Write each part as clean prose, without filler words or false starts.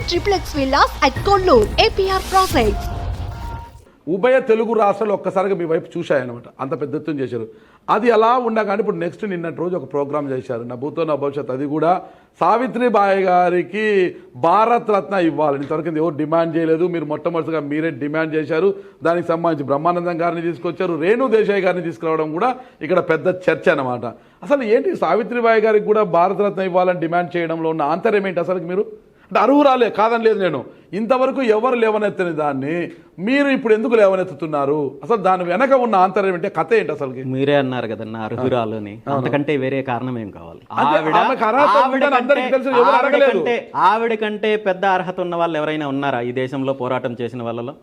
triplex villas at Konnur, APR Projects. ఉభయ తెలుగు రాష్ట్రాలు ఒక్కసారిగా మీ వైపు చూశాయన్నమాట. అంత పెద్ద ఎత్తున చేశారు. అది అలా ఉండగానే ఇప్పుడు నెక్స్ట్ నిన్నటి రోజు ఒక ప్రోగ్రామ్ చేశారు. నా భూతో నా భవిష్యత్. అది కూడా సావిత్రిబాయి గారికి భారత్ రత్న ఇవ్వాలని ఇంతవరకు ఎవరు డిమాండ్ చేయలేదు. మీరు మొట్టమొదటిగా మీరే డిమాండ్ చేశారు. దానికి సంబంధించి బ్రహ్మానందం గారిని తీసుకొచ్చారు. రేణు దేశాయ్ గారిని తీసుకురావడం కూడా ఇక్కడ పెద్ద చర్చ అన్నమాట. అసలు ఏంటి సావిత్రిబాయి గారికి కూడా భారత రత్న ఇవ్వాలని డిమాండ్ చేయడంలో ఉన్న ఆంతర్యం ఏంటి? అసలు మీరు అంటే అర్హురాలే కాదని లేదు, నేను ఇంతవరకు ఎవరు లేవనెత్తని దాన్ని మీరు ఇప్పుడు ఎందుకు లేవనెత్తుతున్నారు? అసలు దాని వెనక ఉన్న ఆంతర్యం ఏంటి, కథ ఏంటి? అసలు మీరే అన్నారు కదన్నా అర్హురాలు అని, అంతకంటే వేరే కారణం ఏం కావాలి? ఆవిడ కంటే పెద్ద అర్హత ఉన్న వాళ్ళు ఎవరైనా ఉన్నారా ఈ దేశంలో పోరాటం చేసిన వాళ్ళలో?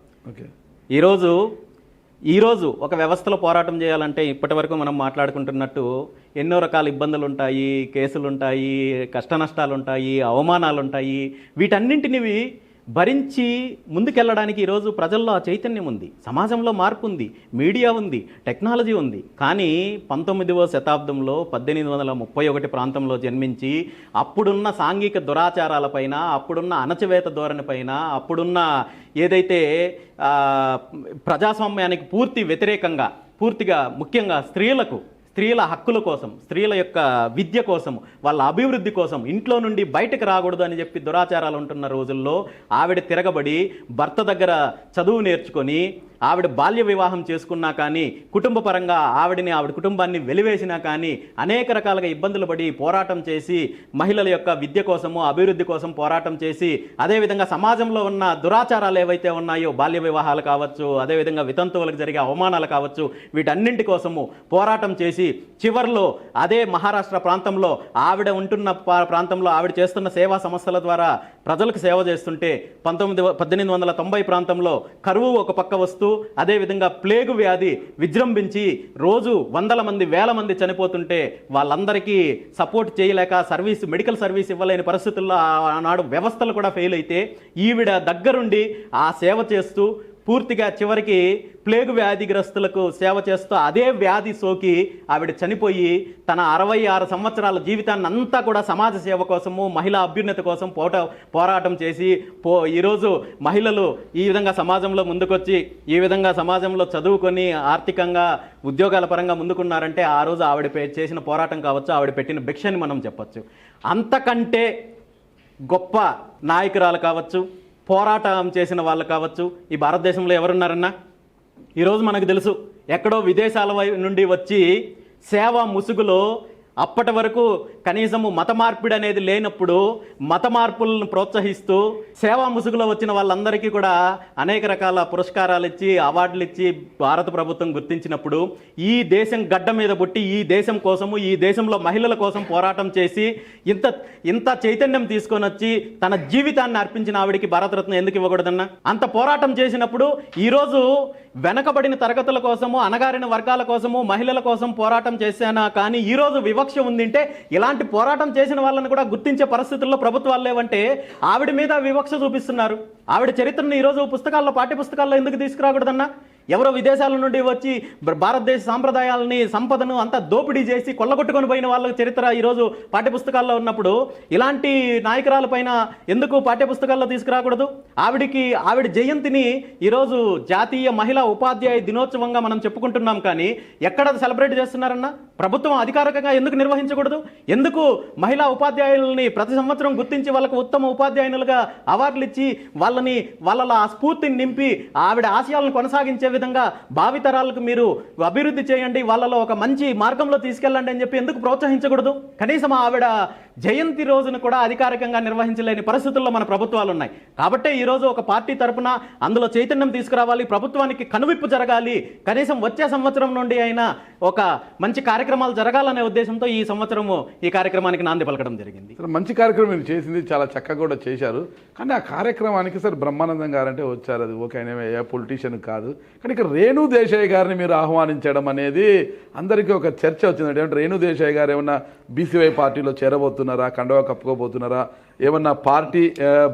ఈరోజు ఒక వ్యవస్థలో పోరాటం చేయాలంటే ఇప్పటి వరకు మనం మాట్లాడుకుంటున్నట్టు ఎన్నో రకాల ఇబ్బందులు ఉంటాయి, కేసులు ఉంటాయి, కష్ట నష్టాలు ఉంటాయి, అవమానాలు ఉంటాయి. వీటన్నింటినీ భరించి ముందుకెళ్ళడానికి ఈరోజు ప్రజల్లో ఆ చైతన్యం ఉంది, సమాజంలో మార్పు ఉంది, మీడియా ఉంది, టెక్నాలజీ ఉంది. కానీ 19వ శతాబ్దంలో 1831 ప్రాంతంలో జన్మించి అప్పుడున్న సాంఘిక దురాచారాలపైన, అప్పుడున్న అణచివేత ధోరణిపైన, అప్పుడున్న ఏదైతే ప్రజాస్వామ్యానికి పూర్తి వ్యతిరేకంగా, పూర్తిగా ముఖ్యంగా స్త్రీల హక్కుల కోసం, స్త్రీల యొక్క విద్య కోసం, వాళ్ళ అభివృద్ధి కోసం ఇంట్లో నుండి బయటకు రాకూడదు అని చెప్పి దురాచారాలు ఉంటున్న రోజుల్లో ఆవిడ తిరగబడి భర్త దగ్గర చదువు నేర్చుకొని ఆవిడ బాల్య వివాహం చేసుకున్నా కానీ, కుటుంబ పరంగా ఆవిడ కుటుంబాన్ని వెలివేసినా కానీ అనేక రకాలుగా ఇబ్బందులు పడి పోరాటం చేసి మహిళల యొక్క విద్య కోసము, అభివృద్ధి కోసం పోరాటం చేసి, అదేవిధంగా సమాజంలో ఉన్న దురాచారాలు ఏవైతే ఉన్నాయో, బాల్య వివాహాలు కావచ్చు, అదేవిధంగా వితంతువులకు జరిగే అవమానాలు కావచ్చు, వీటన్నింటి కోసము పోరాటం చేసి చివర్లో అదే మహారాష్ట్ర ప్రాంతంలో ఆవిడ ఉంటున్న ప్రాంతంలో ఆవిడ చేస్తున్న సేవా సంస్థల ద్వారా ప్రజలకు సేవ చేస్తుంటే 1890 ప్రాంతంలో కరువు ఒక పక్క వస్తూ, అదేవిధంగా ప్లేగు వ్యాధి విజృంభించి రోజు వందల మంది, వేల మంది చనిపోతుంటే వాళ్ళందరికీ సపోర్ట్ చేయలేక మెడికల్ సర్వీస్ ఇవ్వలేని పరిస్థితుల్లో ఆనాడు వ్యవస్థలు కూడా ఫెయిల్ అయితే ఈవిడ దగ్గరుండి ఆ సేవ చేస్తూ పూర్తిగా చివరికి ప్లేగు వ్యాధిగ్రస్తులకు సేవ చేస్తూ అదే వ్యాధి సోకి ఆవిడ చనిపోయి తన 66 సంవత్సరాల జీవితాన్ని అంతా కూడా సమాజ సేవ కోసము, మహిళా అభ్యున్నతి కోసం పోరాటం చేసి ఈరోజు మహిళలు ఈ విధంగా సమాజంలో ముందుకొచ్చి, ఈ విధంగా సమాజంలో చదువుకొని ఆర్థికంగా ఉద్యోగాల పరంగా ముందుకున్నారంటే ఆ రోజు ఆవిడ చేసిన పోరాటం కావచ్చు, ఆవిడ పెట్టిన భిక్షని మనం చెప్పచ్చు. అంతకంటే గొప్ప నాయకురాలు కావచ్చు, పోరాటం చేసిన వాళ్ళు కావచ్చు ఈ భారతదేశంలో ఎవరున్నారన్నా? ఈరోజు మనకు తెలుసు, ఎక్కడో విదేశాల నుండి వచ్చి సేవా ముసుగులో అప్పటి వరకు కనీసము మత మార్పిడి అనేది లేనప్పుడు మత మార్పులను ప్రోత్సహిస్తూ సేవా ముసుగులో వచ్చిన వాళ్ళందరికీ కూడా అనేక రకాల పురస్కారాలు ఇచ్చి, అవార్డులు ఇచ్చి భారత ప్రభుత్వం గుర్తించినప్పుడు ఈ దేశం గడ్డ మీద పుట్టి ఈ దేశం కోసము, ఈ దేశంలో మహిళల కోసం పోరాటం చేసి ఇంత చైతన్యం తీసుకొని వచ్చి తన జీవితాన్ని అర్పించిన ఆవిడికి భారతరత్న ఎందుకు ఇవ్వకూడదన్నా? అంత పోరాటం చేసినప్పుడు ఈరోజు వెనకబడిన తరగతుల కోసము, అణగారిన వర్గాల కోసము, మహిళల కోసం పోరాటం చేశానా కానీ ఈరోజు వివక్ష ఉందింటే ఇలాంటి పోరాటం చేసిన వాళ్ళని కూడా గుర్తించే పరిస్థితుల్లో ప్రభుత్వాలు లేవంటే ఆవిడ మీద వివక్ష చూపిస్తున్నారు. ఆవిడ చరిత్రను ఈరోజు పాఠ్య పుస్తకాల్లో ఎందుకు తీసుకురాకూడదన్నా? ఎవరో విదేశాల నుండి వచ్చి భారతదేశ సాంప్రదాయాలని, సంపదను అంతా దోపిడీ చేసి కొల్లగొట్టుకొని పోయిన వాళ్ళ చరిత్ర ఈరోజు పాఠ్యపుస్తకాల్లో ఉన్నప్పుడు ఇలాంటి నాయకురాల పైన ఎందుకు పాఠ్యపుస్తకాల్లో తీసుకురాకూడదు? ఆవిడ జయంతిని ఈరోజు జాతీయ మహిళా ఉపాధ్యాయ దినోత్సవంగా మనం చెప్పుకుంటున్నాం కానీ ఎక్కడ సెలబ్రేట్ చేస్తున్నారన్నా? ప్రభుత్వం అధికారికంగా ఎందుకు నిర్వహించకూడదు? ఎందుకు మహిళా ఉపాధ్యాయులని ప్రతి సంవత్సరం గుర్తించి వాళ్ళకు ఉత్తమ ఉపాధ్యాయునులుగా అవార్డులు ఇచ్చి వాళ్ళలో ఆ స్ఫూర్తిని నింపి ఆవిడ ఆశయాలను కొనసాగించే విధంగా భావితరాలకు మీరు అభివృద్ధి చేయండి, వాళ్ళలో ఒక మంచి మార్గంలో తీసుకెళ్ళండి అని చెప్పి ఎందుకు ప్రోత్సహించకూడదు? కనీసం ఆవిడ జయంతి రోజును కూడా అధికారికంగా నిర్వహించలేని పరిస్థితుల్లో మన ప్రభుత్వాలు ఉన్నాయి. కాబట్టే ఈరోజు ఒక పార్టీ తరపున అందులో చైతన్యం తీసుకురావాలి, ప్రభుత్వానికి కనువిప్పు జరగాలి, కనీసం వచ్చే సంవత్సరం నుండి అయినా ఒక మంచి కార్యక్రమాలు జరగాలనే ఉద్దేశంతో ఈ సంవత్సరము ఈ కార్యక్రమానికి నాంది పలకడం జరిగింది. మంచి కార్యక్రమం మీరు చేసింది, చాలా చక్కగా కూడా చేశారు. కానీ ఆ కార్యక్రమానికి సార్ బ్రహ్మానందం గారు అంటే వచ్చారు, అది ఓకే, ఆయన ఏ పొలిటీషియన్ కాదు. కానీ ఇక్కడ రేణు దేశాయ్ గారిని మీరు ఆహ్వానించడం అనేది అందరికీ ఒక చర్చ వచ్చిందండి. అంటే రేణు దేశాయ్ గారు ఏమన్నా బీసీవై పార్టీలో చేరబోతున్నారా, కండవా కప్పుకోబోతున్నారా, ఏమన్నా పార్టీ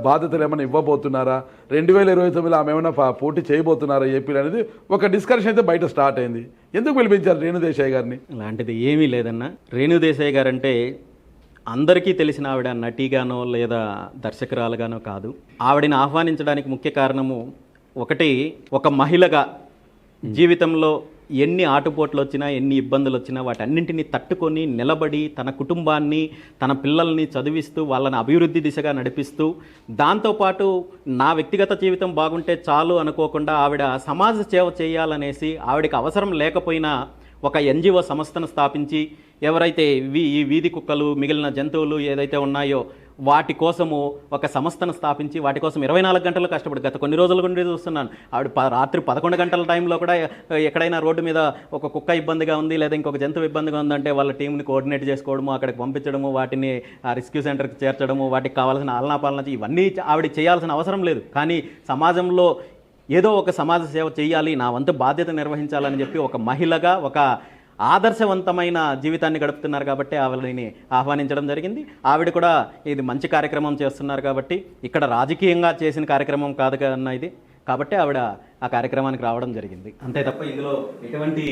బాధ్యతలు ఏమైనా ఇవ్వబోతున్నారా, 2029లో ఆమె ఏమైనా పోటీ చేయబోతున్నారా ఏపీలో అనేది ఒక డిస్కషన్ అయితే బయట స్టార్ట్ అయింది. ఎందుకు పిలిపించారు రేణు దేశాయ్ గారిని? అలాంటిది ఏమీ లేదన్నా. రేణు దేశాయ్ గారు అంటే అందరికీ తెలిసిన ఆవిడ నటిగానో లేదా దర్శకురాలుగానో కాదు. ఆవిడని ఆహ్వానించడానికి ముఖ్య కారణము ఒకటి, ఒక మహిళగా జీవితంలో ఎన్ని ఆటుపోట్లు వచ్చినా, ఎన్ని ఇబ్బందులు వచ్చినా వాటన్నింటినీ తట్టుకొని నిలబడి తన కుటుంబాన్ని, తన పిల్లల్ని చదివిస్తూ వాళ్ళని అభివృద్ధి దిశగా నడిపిస్తూ, దాంతోపాటు నా వ్యక్తిగత జీవితం బాగుంటే చాలు అనుకోకుండా ఆవిడ సమాజ సేవ చేయాలనేసి ఆవిడకి అవసరం లేకపోయినా ఒక ఎన్జిఓ సంస్థను స్థాపించి ఎవరైతే ఈ వీధి కుక్కలు, మిగిలిన జంతువులు ఏదైతే ఉన్నాయో వాటి కోసము ఒక సంస్థను స్థాపించి వాటి కోసం 24 గంటలు కష్టపడి గత కొన్ని రోజుల నుండి చూస్తున్నాను. ఆవిడ రాత్రి 11 గంటల టైంలో కూడా ఎక్కడైనా రోడ్డు మీద ఒక కుక్క ఇబ్బందిగా ఉంది లేదా ఇంకొక జంతువు ఇబ్బందిగా ఉందంటే వాళ్ళ టీంని కోఆర్డినేట్ చేసుకోవడము, అక్కడికి పంపించడము, వాటిని రెస్క్యూ సెంటర్కి చేర్చడము, వాటికి కావాల్సిన ఆలనాపాలన ఇవన్నీ ఆవిడ చేయాల్సిన అవసరం లేదు. కానీ సమాజంలో ఏదో ఒక సమాజ సేవ చేయాలి, నా వంతు బాధ్యత నిర్వహించాలని చెప్పి ఒక మహిళగా ఒక ఆదర్శవంతమైన జీవితాన్ని గడుపుతున్నారు కాబట్టి ఆవిడని ఆహ్వానించడం జరిగింది. ఆవిడ కూడా ఇది మంచి కార్యక్రమం చేస్తున్నారు కాబట్టి, ఇక్కడ రాజకీయంగా చేసిన కార్యక్రమం కాదు కన్నా ఇది, కాబట్టి ఆవిడ ఆ కార్యక్రమానికి రావడం జరిగింది. అంతే తప్ప ఇందులో ఎటువంటి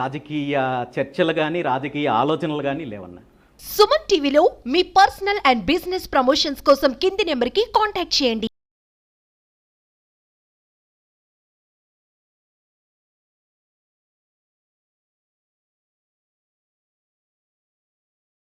రాజకీయ చర్చలు కానీ రాజకీయ ఆలోచనలు కానీ లేవన్నా. సుమన్ టీవీలో మీ పర్సనల్ అండ్ బిజినెస్ ప్రమోషన్స్ కోసం కింది నెంబర్కి కాంటాక్ట్ చేయండి.